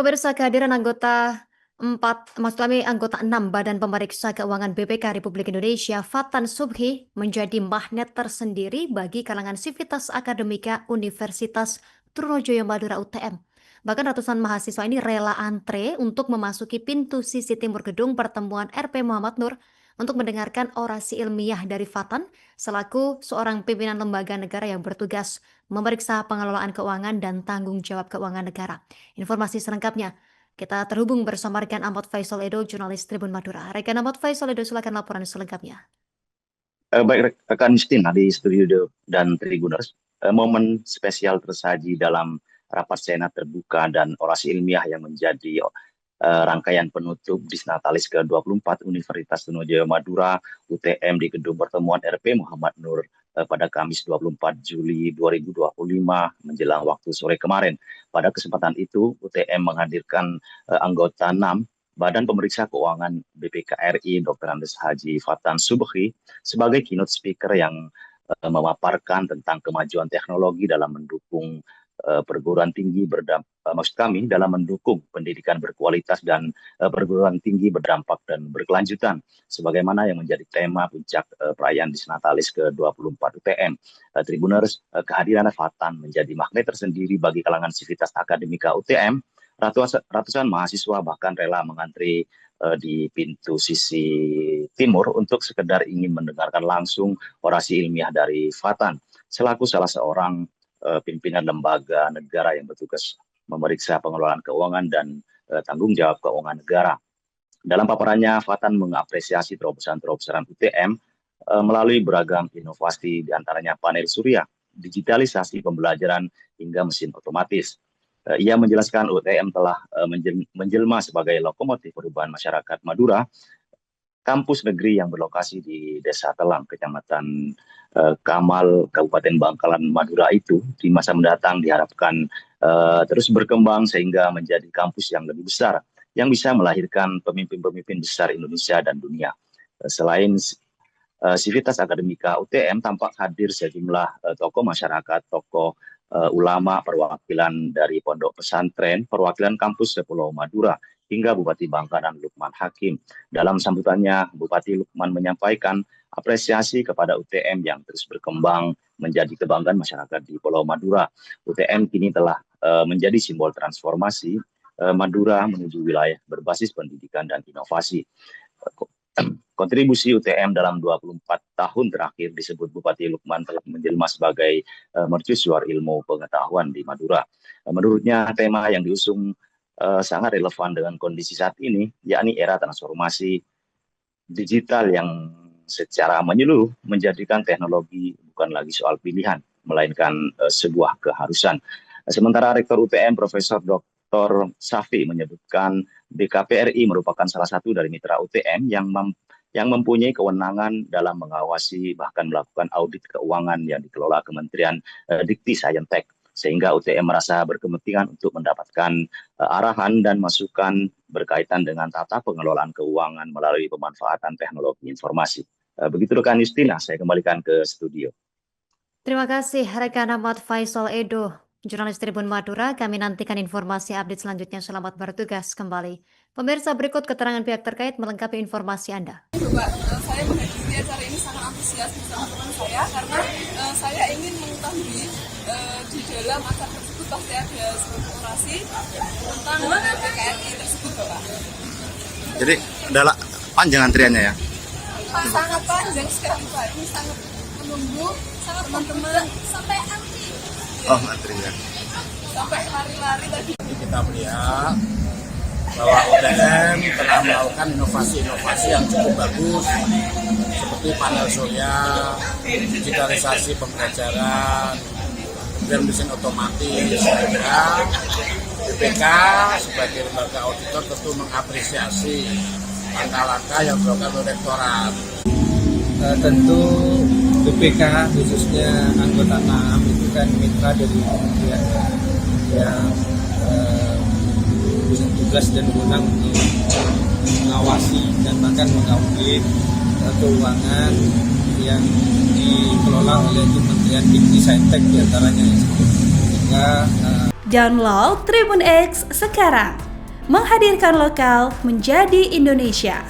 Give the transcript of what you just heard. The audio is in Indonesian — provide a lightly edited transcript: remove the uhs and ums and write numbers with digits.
Pemirsa, kehadiran anggota 6 Badan Pemeriksa Keuangan BPK Republik Indonesia, Fatan Subhi, menjadi magnet tersendiri bagi kalangan sivitas akademika Universitas Trunojoyo Madura UTM. Bahkan ratusan mahasiswa ini rela antre untuk memasuki pintu sisi timur gedung pertemuan RP Muhammad Nur untuk mendengarkan orasi ilmiah dari Fatan selaku seorang pimpinan lembaga negara yang bertugas memeriksa pengelolaan keuangan dan tanggung jawab keuangan negara. Informasi selengkapnya kita terhubung bersama rekan Ahmad Faisal Edo, jurnalis Tribun Madura. Rekan Ahmad Faisal Edo, silakan laporan selengkapnya. Baik rekan Justina di studio dan Tribuners, momen spesial tersaji dalam rapat senat terbuka dan orasi ilmiah yang menjadi rangkaian penutup Disnatalis ke-24 Universitas Trunojoyo Madura UTM di gedung pertemuan RP Muhammad Nur pada Kamis 24 Juli 2025 menjelang waktu sore kemarin. Pada kesempatan itu, UTM menghadirkan anggota 6 Badan Pemeriksa Keuangan BPK RI Dr. Andes Haji Fatan Subhi sebagai keynote speaker yang memaparkan tentang kemajuan teknologi dalam mendukung perguruan tinggi dalam mendukung pendidikan berkualitas dan perguruan tinggi berdampak dan berkelanjutan sebagaimana yang menjadi tema puncak perayaan Disnatalis ke-24 UTM. Tribuners, kehadiran Fatan menjadi magnet tersendiri bagi kalangan sivitas akademika UTM. Ratusan mahasiswa bahkan rela mengantri di pintu sisi timur untuk sekedar ingin mendengarkan langsung orasi ilmiah dari Fatan selaku salah seorang pimpinan lembaga negara yang bertugas memeriksa pengelolaan keuangan dan tanggung jawab keuangan negara. Dalam paparannya, Fatan mengapresiasi terobosan-terobosan UTM melalui beragam inovasi, diantaranya panel surya, digitalisasi pembelajaran, hingga mesin otomatis. Ia menjelaskan UTM telah menjelma sebagai lokomotif perubahan masyarakat Madura, kampus negeri yang berlokasi di Desa Telang, Kecamatan Kamal, Kabupaten Bangkalan, Madura itu di masa mendatang diharapkan terus berkembang sehingga menjadi kampus yang lebih besar, yang bisa melahirkan pemimpin-pemimpin besar Indonesia dan dunia. Selain sivitas akademika UTM, tampak hadir sejumlah tokoh masyarakat, tokoh ulama, perwakilan dari pondok pesantren, perwakilan kampus Pulau Madura, hingga Bupati Bangkalan Lukman Hakim. Dalam sambutannya, Bupati Lukman menyampaikan apresiasi kepada UTM yang terus berkembang menjadi kebanggaan masyarakat di Pulau Madura. UTM kini telah menjadi simbol transformasi Madura menuju wilayah berbasis pendidikan dan inovasi. Kontribusi UTM dalam 24 tahun terakhir disebut Bupati Lukman telah menjelma sebagai mercusuar ilmu pengetahuan di Madura. Menurutnya, tema yang diusung sangat relevan dengan kondisi saat ini, yakni era transformasi digital yang secara menyeluruh menjadikan teknologi bukan lagi soal pilihan, melainkan sebuah keharusan. Sementara Rektor UTM Profesor Dr. Safi menyebutkan BKPRI merupakan salah satu dari mitra UTM yang mempunyai kewenangan dalam mengawasi bahkan melakukan audit keuangan yang dikelola Kementerian Dikti Sayentek, sehingga UTM merasa berkepentingan untuk mendapatkan arahan dan masukan berkaitan dengan tata pengelolaan keuangan melalui pemanfaatan teknologi informasi. Begitu rekan Justina, saya kembalikan ke studio. Terima kasih rekan Ahmad Faisal Edo, jurnalis Tribun Madura. Kami nantikan informasi update selanjutnya. Selamat bertugas kembali. Pemirsa, berikut keterangan pihak terkait melengkapi informasi Anda. Saya menghadiri acara ini sangat antusias bersama teman saya karena saya ingin mengetahui di dalam acara tersebut pasti ada sebuah orasi tentang BKRI tersebut, Bapak. Jadi adalah panjang antriannya ya? Sangat panjang sekali, Pak. Ini sangat menunggu teman-teman sampai antri. Oh, antrinya. Sampai lari-lari tadi. Kita melihat bahwa UTM telah melakukan inovasi-inovasi yang cukup bagus seperti panel surya, digitalisasi pembelajaran, kemudian mesin otomatis, sehingga BPK sebagai lembaga auditor tentu mengapresiasi langkah-langkah yang dilakukan oleh Rektorat. Tentu BPK khususnya anggota 6 itu kan mitra dari kementerian yang punya tugas dan wewenang untuk mengawasi dan bahkan mengaudit keuangan yang dikelola oleh Kementerian Dikti Sayentek diantaranya. Sehingga download Tribun X sekarang, menghadirkan lokal menjadi Indonesia.